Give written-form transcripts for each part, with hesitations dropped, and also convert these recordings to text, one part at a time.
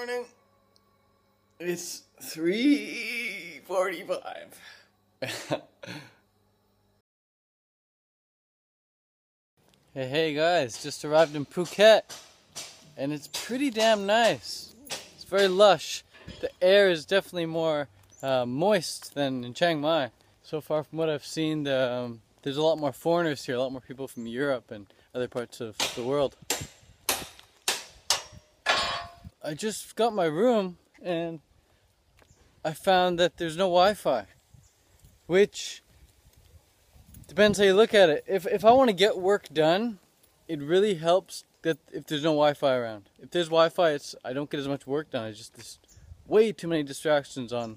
morning. It's 3:45. Hey guys, just arrived in Phuket and it's pretty damn nice. It's very lush. The air is definitely more moist than in Chiang Mai. So far from what I've seen, there's a lot more foreigners here, a lot more people from Europe and other parts of the world. I just got my room and I found that there's no Wi-Fi, which depends how you look at it. If I want to get work done, it really helps that if there's no Wi-Fi around. If there's Wi-Fi, I don't get as much work done. It's just there's way too many distractions on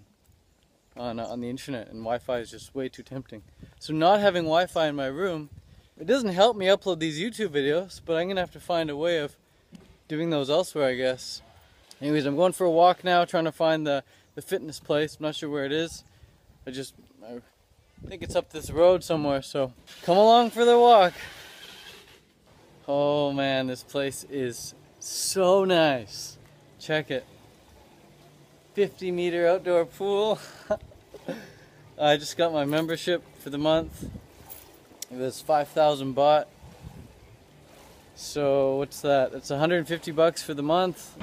the internet, and Wi-Fi is just way too tempting. So not having Wi-Fi in my room, it doesn't help me upload these YouTube videos, but I'm gonna have to find a way of doing those elsewhere, I guess. Anyways, I'm going for a walk now, trying to find the fitness place. I'm not sure where it is. I think it's up this road somewhere, so come along for the walk. Oh man, this place is so nice. Check it. 50-meter outdoor pool. I just got my membership for the month. It was 5,000 baht. So what's that? That's 150 bucks for the month.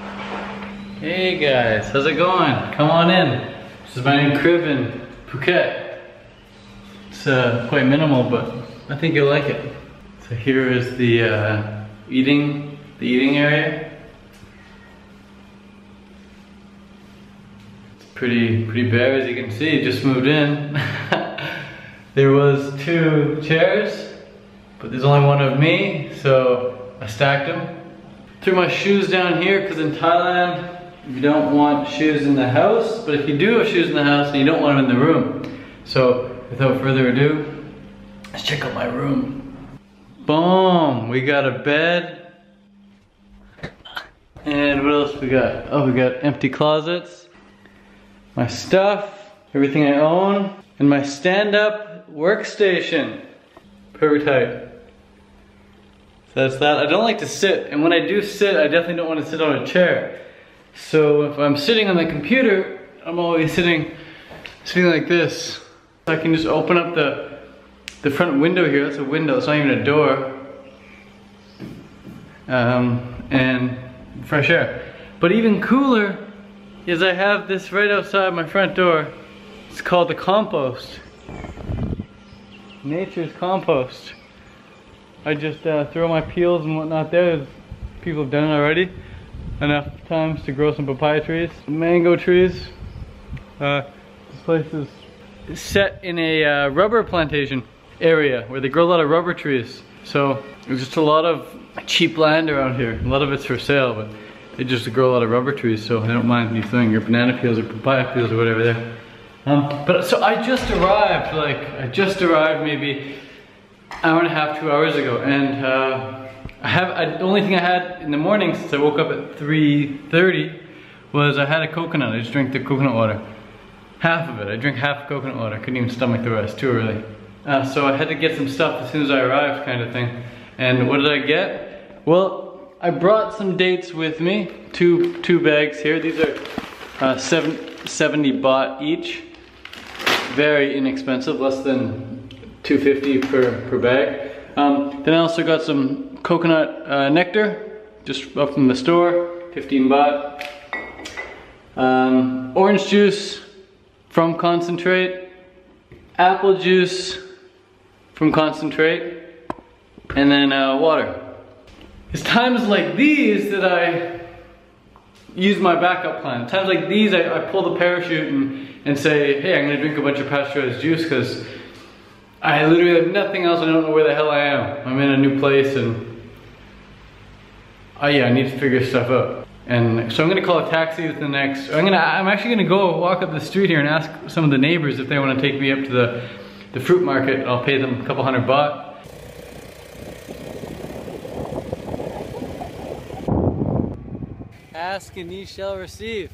Hey guys, how's it going? Come on in. This is my new crib in Phuket. It's quite minimal, but I think you'll like it. So here is the eating area. It's pretty bare, as you can see. Just moved in. There was 2 chairs, but there's only one of me, so I stacked them. Threw my shoes down here because in Thailand you don't want shoes in the house, but if you do have shoes in the house, then you don't want them in the room. So without further ado, let's check out my room. Boom! We got a bed. And what else we got? Oh, we got empty closets. My stuff, everything I own, and my stand-up workstation. Perfect height. So that's that. I don't like to sit, and when I do sit, I definitely don't want to sit on a chair. So if I'm sitting on the computer, I'm always sitting like this. I can just open up the front window here. That's a window, it's not even a door. And fresh air. But even cooler is I have this right outside my front door. It's called the compost. Nature's compost. I just throw my peels and whatnot there. People have done it already. Enough times to grow some papaya trees, mango trees. This place is set in a rubber plantation area where they grow a lot of rubber trees. So there's just a lot of cheap land around here. A lot of it's for sale, but they just grow a lot of rubber trees, so I don't mind you throwing your banana peels or papaya peels or whatever there. But so I just arrived, maybe an hour and a half, 2 hours ago, and the only thing I had in the morning since I woke up at 3:30 was I had a coconut. I just drank the coconut water. Half of it. I drank half coconut water. I couldn't even stomach the rest, too early. So I had to get some stuff as soon as I arrived, kind of thing. And what did I get? Well, I brought some dates with me. Two bags here. These are 70 baht each. Very inexpensive, less than 250 per bag. Then I also got some coconut nectar, just up from the store, 15 baht. Orange juice from concentrate, apple juice from concentrate, and then water. It's times like these that I use my backup plan. Times like these I pull the parachute and say, hey, I'm gonna drink a bunch of pasteurized juice because I literally have nothing else. I don't know where the hell I am. I'm in a new place and I need to figure stuff out. And so I'm gonna call a taxi with the next. I'm actually gonna go walk up the street here and ask some of the neighbors if they want to take me up to the fruit market. I'll pay them a couple $100 baht. Ask and ye shall receive.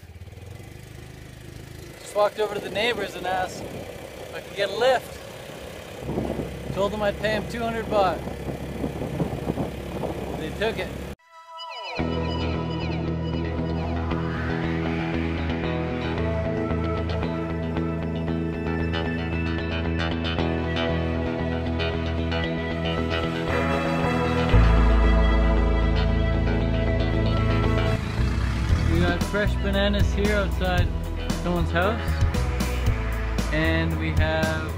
Just walked over to the neighbors and asked if I could get a lift. Told them I'd pay them 200 baht. They took it. fresh bananas here outside someone's house. And we have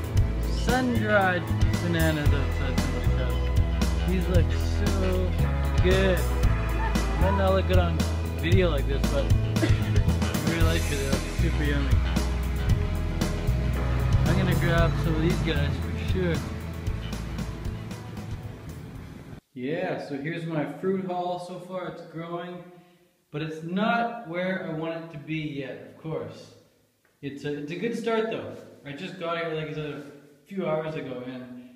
sun-dried bananas outside someone's house. These look so good. Might not look good on video like this, but I really like it. They look super yummy. I'm gonna grab some of these guys for sure. Yeah, so here's my fruit haul so far. It's growing, but it's not where I want it to be yet, of course. It's a good start though. I just got it like I said a few hours ago, and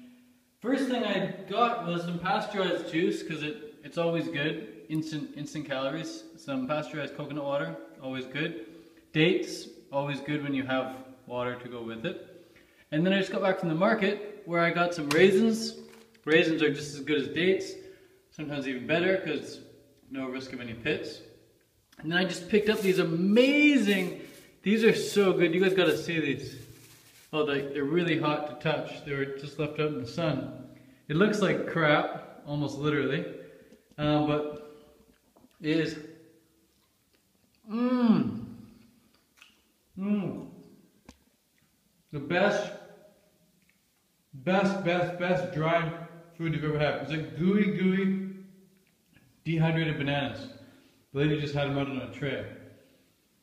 first thing I got was some pasteurized juice because it's always good. Instant calories. Some pasteurized coconut water, always good. Dates, always good when you have water to go with it. And then I just got back from the market where I got some raisins. Raisins are just as good as dates, sometimes even better because no risk of any pits. And then I just picked up these amazing, these are so good, you guys gotta see these. Oh, they're really hot to touch. They were just left out in the sun. It looks like crap, almost literally, but it is, the best dried food you've ever had. It's like gooey, dehydrated bananas. The lady just had them out on a tray.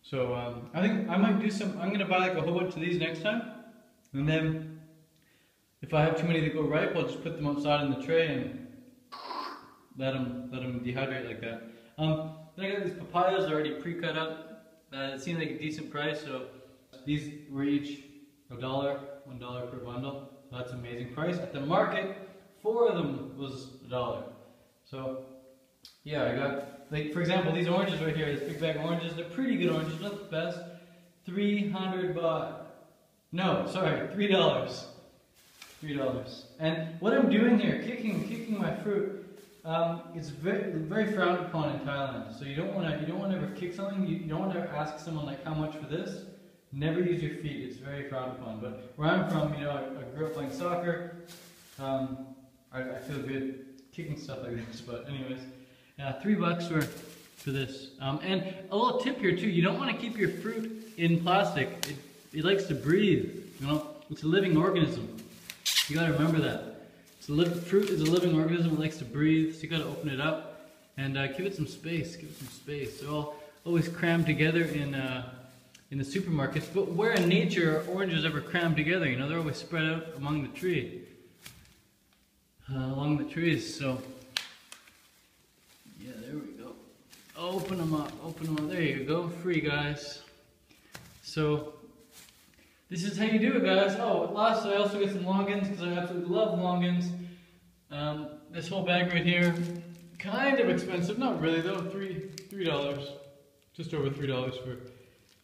So I think I might do some, I'm gonna buy like a whole bunch of these next time. And then if I have too many to go ripe, I'll just put them outside in the tray and let them dehydrate like that. Then I got these papayas already pre-cut up. It seemed like a decent price, so these were each $1 per bundle. So that's an amazing price. At the market, 4 of them was $1. So yeah, I got, like for example, these oranges right here, this big bag of oranges, they're pretty good oranges, not the best. 300 baht. No, sorry, $3. $3. And what I'm doing here, kicking my fruit, it's very frowned upon in Thailand. So you don't want to ever kick something. You don't want to ask someone like how much for this. Never use your feet. It's very frowned upon. But where I'm from, you know, I grew up playing soccer. I feel good kicking stuff like this. But anyways, $3 for this. And a little tip here too. You don't want to keep your fruit in plastic. It likes to breathe. You know, it's a living organism. You got to remember that. Fruit is a living organism. It likes to breathe. So you got to open it up and give it some space. Give it some space. They're all always crammed together in the supermarkets. But where in nature are oranges ever crammed together? You know, they're always spread out among the tree, along the trees. So yeah, there we go. Open them up. Open them up. There you go. Free, guys. So this is how you do it, guys. Oh, last I also get some longans because I absolutely love longans. This whole bag right here, kind of expensive. Not really though. $3. Just over $3 for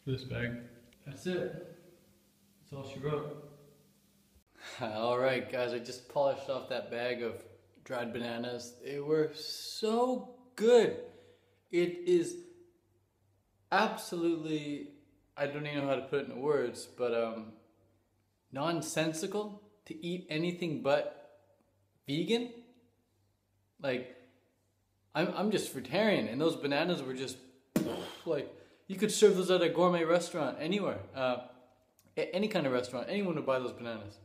this bag. That's it. That's all she wrote. Alright guys, I just polished off that bag of dried bananas. They were so good. It is absolutely, I don't even know how to put it into words, but nonsensical to eat anything but vegan. Like, I'm just vegetarian, and those bananas were just like, you could serve those at a gourmet restaurant anywhere, any kind of restaurant. Anyone would buy those bananas.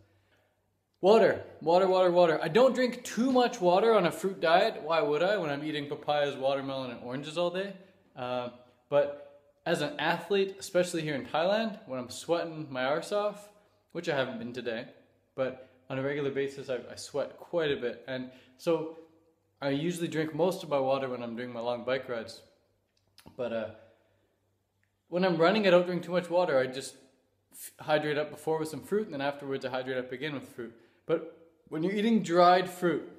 Water. I don't drink too much water on a fruit diet. Why would I when I'm eating papayas, watermelon, and oranges all day? But as an athlete, especially here in Thailand, when I'm sweating my arse off, which I haven't been today, but on a regular basis I sweat quite a bit. And so I usually drink most of my water when I'm doing my long bike rides. But when I'm running, I don't drink too much water. I just hydrate up before with some fruit, and then afterwards I hydrate up again with fruit. But when you're eating dried fruit,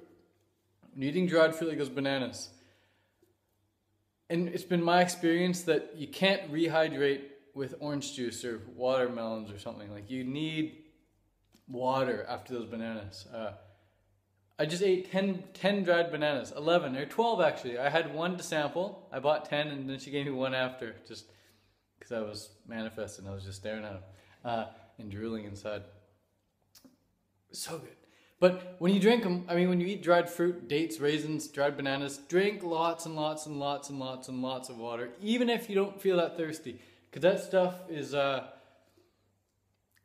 like those bananas, and it's been my experience that you can't rehydrate with orange juice or watermelons or something. Like, you need water after those bananas. I just ate 10 dried bananas, 11 or 12 actually. I had one to sample. I bought 10 and then she gave me one after, just because I was manifesting. I was just staring at them and drooling inside. So good. But when you drink them, I mean, when you eat dried fruit, dates, raisins, dried bananas, drink lots and lots and lots and lots and lots of water, even if you don't feel that thirsty. Because that stuff is,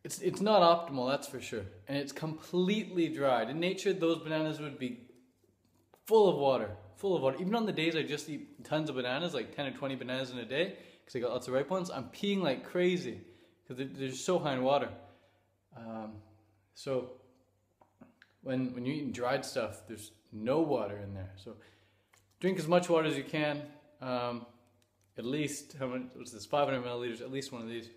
it's not optimal, that's for sure. And it's completely dried. In nature, those bananas would be full of water, full of water. Even on the days I just eat tons of bananas, like 10 or 20 bananas in a day, because I got lots of ripe ones, I'm peeing like crazy, because they're just so high in water. So when you're eating dried stuff, there's no water in there. So drink as much water as you can. At least, how much, what's this, 500 milliliters, at least one of these.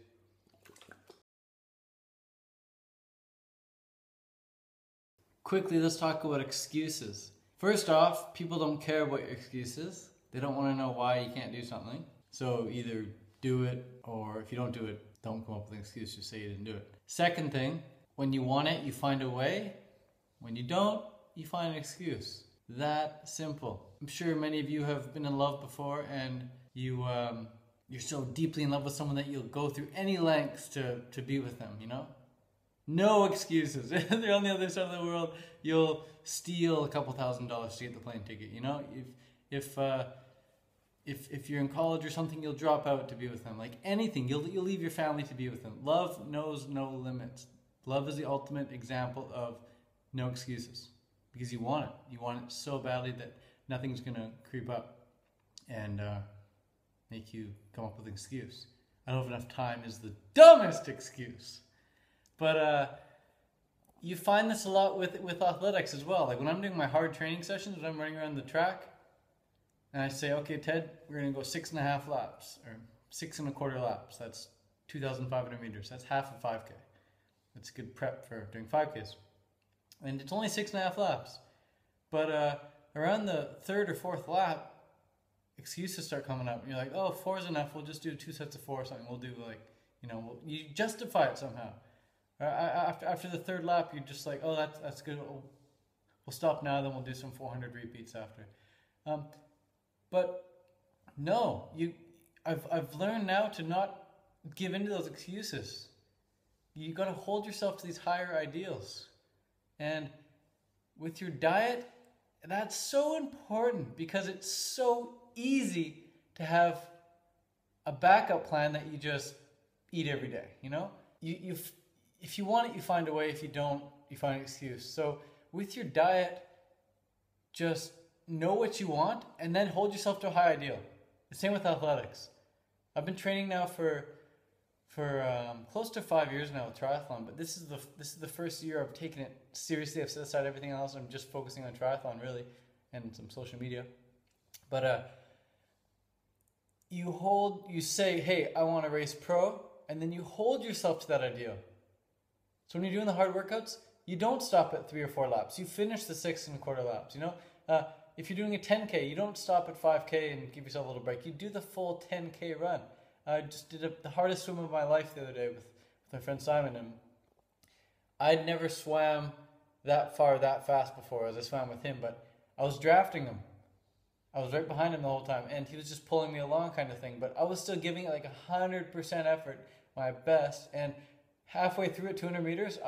Quickly, let's talk about excuses. First off, people don't care about your excuses. They don't want to know why you can't do something. So either do it, or if you don't do it, don't come up with an excuse, just say you didn't do it. Second thing, when you want it, you find a way. When you don't, you find an excuse. That simple. I'm sure many of you have been in love before, and you're so deeply in love with someone that you'll go through any lengths to be with them, you know? No excuses. They're on the other side of the world. You'll steal a couple $1,000s to get the plane ticket, you know? If you're in college or something, you'll drop out to be with them. Like anything, you'll leave your family to be with them. Love knows no limits. Love is the ultimate example of no excuses, because you want it. You want it so badly that nothing's gonna creep up and make you come up with an excuse. I don't have enough time is the dumbest excuse. But you find this a lot with athletics as well. Like when I'm doing my hard training sessions, when I'm running around the track, and I say, okay, Ted, we're gonna go 6.5 laps, or 6.25 laps. That's 2,500 meters. That's half a 5K. That's good prep for doing 5Ks. And it's only 6.5 laps. But around the 3rd or 4th lap, excuses start coming up. And you're like, oh, 4 is enough. We'll just do 2 sets of 4 or something. We'll do like, you know, you justify it somehow. After the 3rd lap, you're just like, oh, that's good. We'll stop now, then we'll do some 400 repeats after. But no, I've learned now to not give in to those excuses. You got to hold yourself to these higher ideals. And with your diet, that's so important, because it's so easy to have a backup plan that you just eat every day, you know? If you want it, you find a way. If you don't, you find an excuse. So with your diet, just know what you want and then hold yourself to a high ideal. The same with athletics. I've been training now for close to 5 years now with triathlon, but this is the first year I've taken it seriously. I've set aside everything else. I'm just focusing on triathlon really, and some social media. But you say, hey, I want to race pro, and then you hold yourself to that ideal. So when you're doing the hard workouts, you don't stop at 3 or 4 laps. You finish the 6.25 laps, you know? If you're doing a 10K, you don't stop at 5K and give yourself a little break. You do the full 10K run. I just did the hardest swim of my life the other day with my friend Simon, and I'd never swam that far that fast before as I swam with him, but I was drafting him. I was right behind him the whole time, and he was just pulling me along kind of thing, but I was still giving it like 100% effort, my best, and halfway through at 200 meters,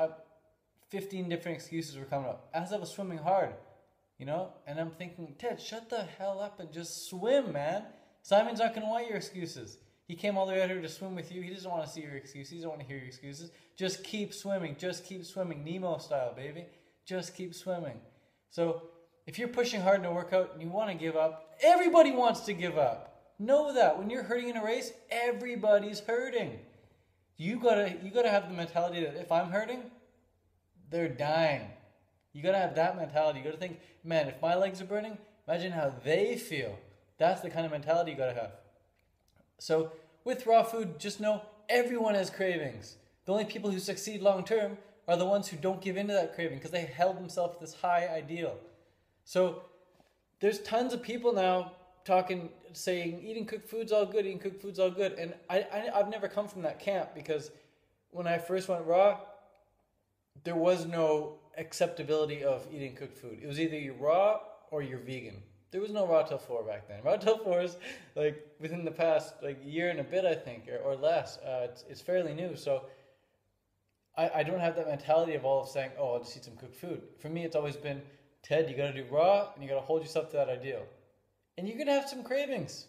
15 different excuses were coming up as I was swimming hard, you know? And I'm thinking, Ted, shut the hell up and just swim, man. Simon's not going to want your excuses. He came all the way out here to swim with you. He doesn't want to see your excuses. He doesn't want to hear your excuses. Just keep swimming. Just keep swimming. Nemo style, baby. Just keep swimming. So if you're pushing hard in a workout and you want to give up, everybody wants to give up. Know that. When you're hurting in a race, everybody's hurting. You gotta have the mentality that if I'm hurting, they're dying. You gotta have that mentality. You gotta think, man, if my legs are burning, imagine how they feel. That's the kind of mentality you gotta have. So with raw food, just know everyone has cravings. The only people who succeed long term are the ones who don't give in to that craving because they held themselves to this high ideal. So there's tons of people now saying eating cooked food's all good, eating cooked food's all good. And I've never come from that camp, because when I first went raw, there was no acceptability of eating cooked food. It was either you're raw or you're vegan. There was no raw till 4 back then. Raw till 4 is like within the past like year and a bit, I think, or less. It's fairly new. So I don't have that mentality of all of saying, oh, I'll just eat some cooked food. For me, it's always been, Ted, you gotta do raw and you gotta hold yourself to that ideal. And you're gonna have some cravings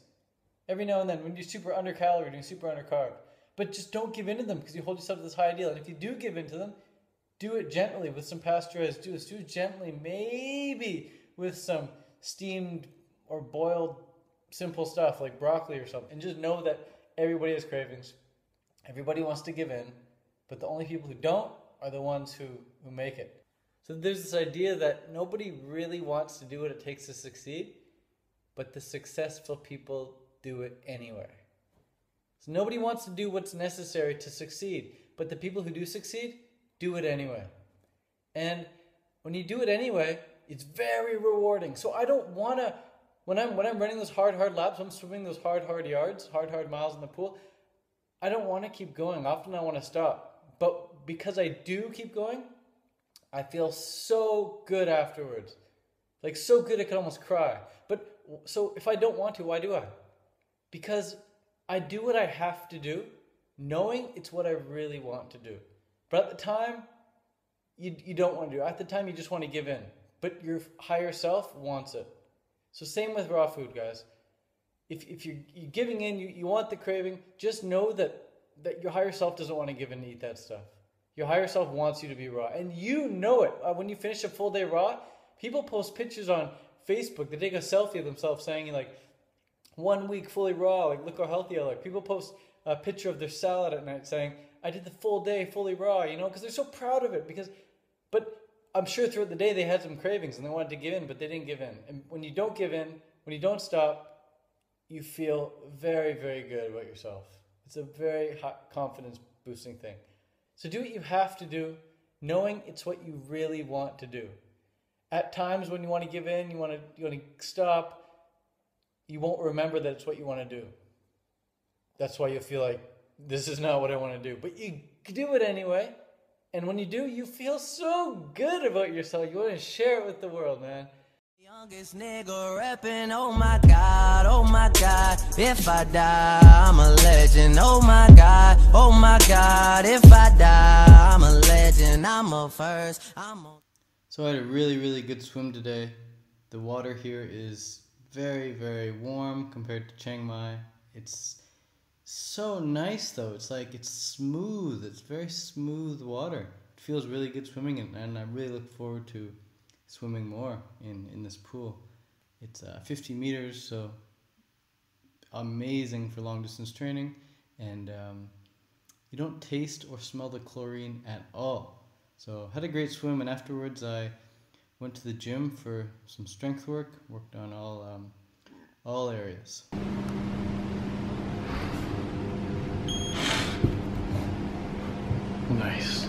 every now and then when you're super under calorie, doing super under carb. But just don't give in to them because you hold yourself to this high ideal. And if you do give in to them, do it gently with some pasteurized juice. Do it gently, maybe with some steamed or boiled simple stuff like broccoli or something. And just know that everybody has cravings. Everybody wants to give in. But the only people who don't are the ones who make it. So there's this idea that nobody really wants to do what it takes to succeed, but the successful people do it anyway. So nobody wants to do what's necessary to succeed, but the people who do succeed do it anyway. And when you do it anyway, it's very rewarding. So I don't want to, when I'm running those hard laps, I'm swimming those hard yards, hard miles in the pool, I don't want to keep going. Often I want to stop. But because I do keep going, I feel so good afterwards. Like so good I could almost cry. But so if I don't want to, why do I? Because I do what I have to do, knowing it's what I really want to do. But at the time, you don't want to do it. At the time, you just want to give in. But your higher self wants it. So same with raw food, guys. If you're giving in, you want the craving, just know that your higher self doesn't want to give in to eat that stuff. Your higher self wants you to be raw. And you know it. When you finish a full day raw, people post pictures on Facebook. They take a selfie of themselves saying, like, 1 week fully raw, like, look how healthy I look. People post a picture of their salad at night saying, I did the full day fully raw, you know, because they're so proud of it. But I'm sure throughout the day they had some cravings and they wanted to give in, but they didn't give in. And when you don't give in, when you don't stop, you feel very, very good about yourself. It's a very high confidence boosting thing. So do what you have to do, knowing it's what you really want to do. At times when you want to give in, you want to stop, you won't remember that it's what you want to do. That's why you'll feel like, this is not what I want to do. But you do it anyway. And when you do, you feel so good about yourself. You want to share it with the world, man. Youngest nigga rapping, oh my God, if I die, I'm a legend, oh my God, if I die, I'm a legend, I'm a first, So I had a really, really good swim today. The water here is very, very warm compared to Chiang Mai. It's so nice though, it's like, it's smooth, it's very smooth water. It feels really good swimming in, and I really look forward to swimming more in this pool. It's 50 meters, so amazing for long distance training, and you don't taste or smell the chlorine at all. So had a great swim, and afterwards I went to the gym for some strength work, worked on all areas. Nice.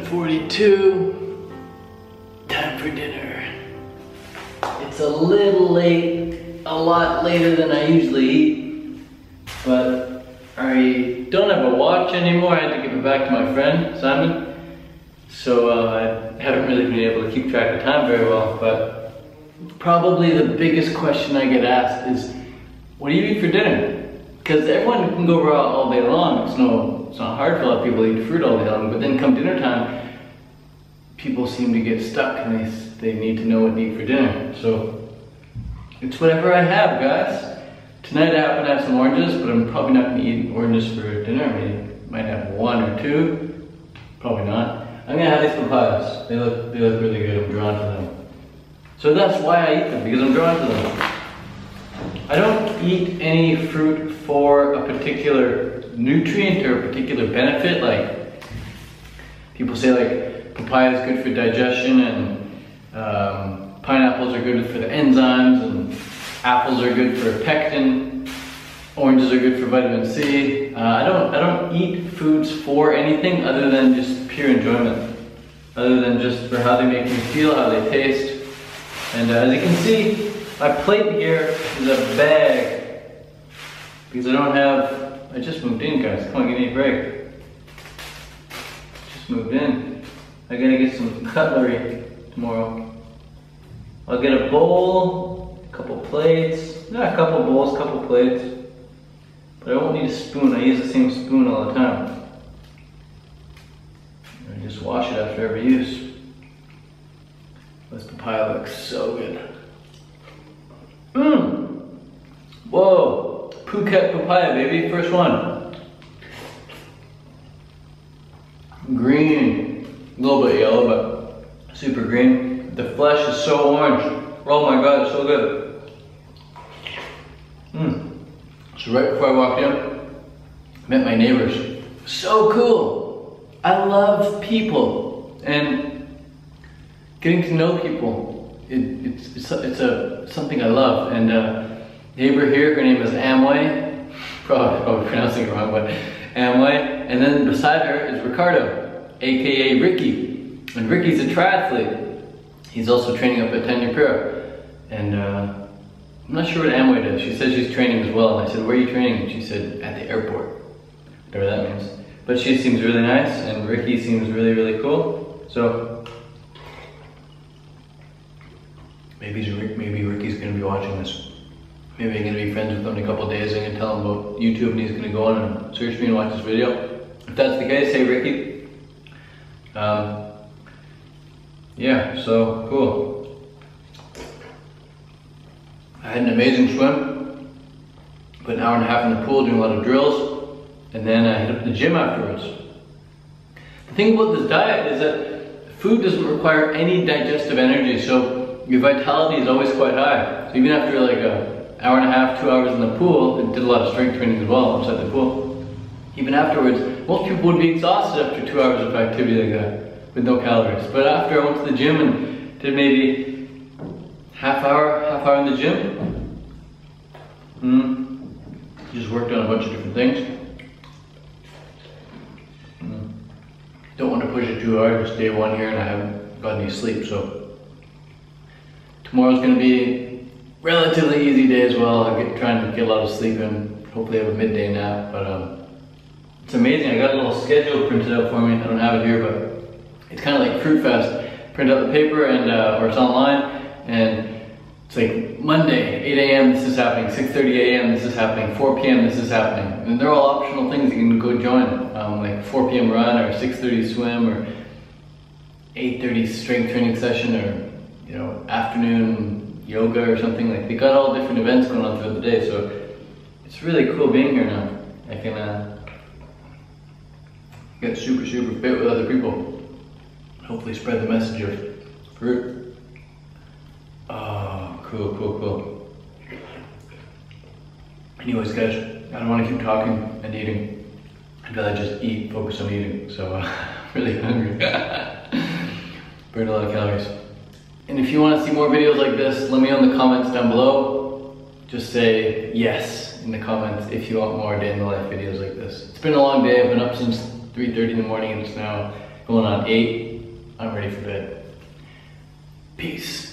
.42, time for dinner. It's a little late, a lot later than I usually eat, but I don't have a watch anymore. I had to give it back to my friend, Simon, so I haven't really been able to keep track of time very well, but probably the biggest question I get asked is, what do you eat for dinner? Because everyone can go raw all day long. It's not hard for a lot of people to eat fruit all day long, but then come dinner time, people seem to get stuck and they need to know what to eat for dinner. So it's whatever I have, guys. Tonight I happen to have some oranges, but I'm probably not going to eat oranges for dinner. I might have 1 or 2, probably not. I'm going to have these papayas. They look really good. I'm drawn to them. So that's why I eat them, because I'm drawn to them. I don't eat any fruit for a particular nutrient or a particular benefit. Like people say, like papaya is good for digestion, and pineapples are good for the enzymes, and apples are good for pectin. Oranges are good for vitamin C. I don't eat foods for anything other than just pure enjoyment, other than just for how they make me feel, how they taste. And as you can see, my plate here is a bag because I just moved in, guys. Come on, give me a break. Just moved in. I gotta get some cutlery tomorrow. I'll get a bowl, a couple plates, not a couple bowls, couple plates. But I won't need a spoon. I use the same spoon all the time. I just wash it after every use. This papaya looks so good. Whoa! Phuket papaya, baby. First one. Green. A little bit yellow, but super green. The flesh is so orange. Oh my god, it's so good. So right before I walked in, I met my neighbors. So cool! I love people, and getting to know people. It's something I love. And neighbor here, her name is Amway. Probably pronouncing it wrong, but Amway. And then beside her is Ricardo, aka Ricky. And Ricky's a triathlete. He's also training up at Tanya Pura. And I'm not sure what Amway does. She said she's training as well. And I said, where are you training? And she said, at the airport. Whatever that means. But she seems really nice, and Ricky seems really, really cool. So maybe Ricky's gonna be watching this. Maybe I'm gonna be friends with him in a couple of days. I'm gonna tell him about YouTube, and he's gonna go on and search me and watch this video. If that's the case, hey Ricky. Yeah, so cool. I had an amazing swim. Put an hour and a half in the pool doing a lot of drills, and then I hit up the gym afterwards. The thing about this diet is that food doesn't require any digestive energy, so your vitality is always quite high. So even after like an hour and a half, 2 hours in the pool, I did a lot of strength training as well outside the pool. Even afterwards, most people would be exhausted after 2 hours of activity like that, with no calories. But after I went to the gym and did maybe half hour in the gym, just worked on a bunch of different things. Don't want to push it too hard. It's day 1 here and I haven't got any sleep, so tomorrow's going to be relatively easy day as well. I'm trying to get a lot of sleep in. Hopefully have a midday nap, but it's amazing. I got a little schedule printed out for me. I don't have it here, but it's kind of like Fruit Fest. Print out the paper and or it's online, and it's like Monday, 8 a.m. this is happening, 6:30 a.m. this is happening, 4 p.m. this is happening. And they're all optional things you can go join. Like 4 p.m. run, or 6:30 swim, or 8:30 strength training session, or afternoon yoga or something. Like they got all different events going on throughout the day, so it's really cool being here now. I can get super fit with other people. Hopefully spread the message of fruit. Oh, cool. Anyways, guys, I don't want to keep talking and eating. I'd rather just eat, focus on eating. So I'm really hungry. Burned a lot of calories. And if you want to see more videos like this, let me know in the comments down below. Just say yes in the comments if you want more day in the life videos like this. It's been a long day. I've been up since 3:30 in the morning and it's now going on 8. I'm ready for bed. Peace.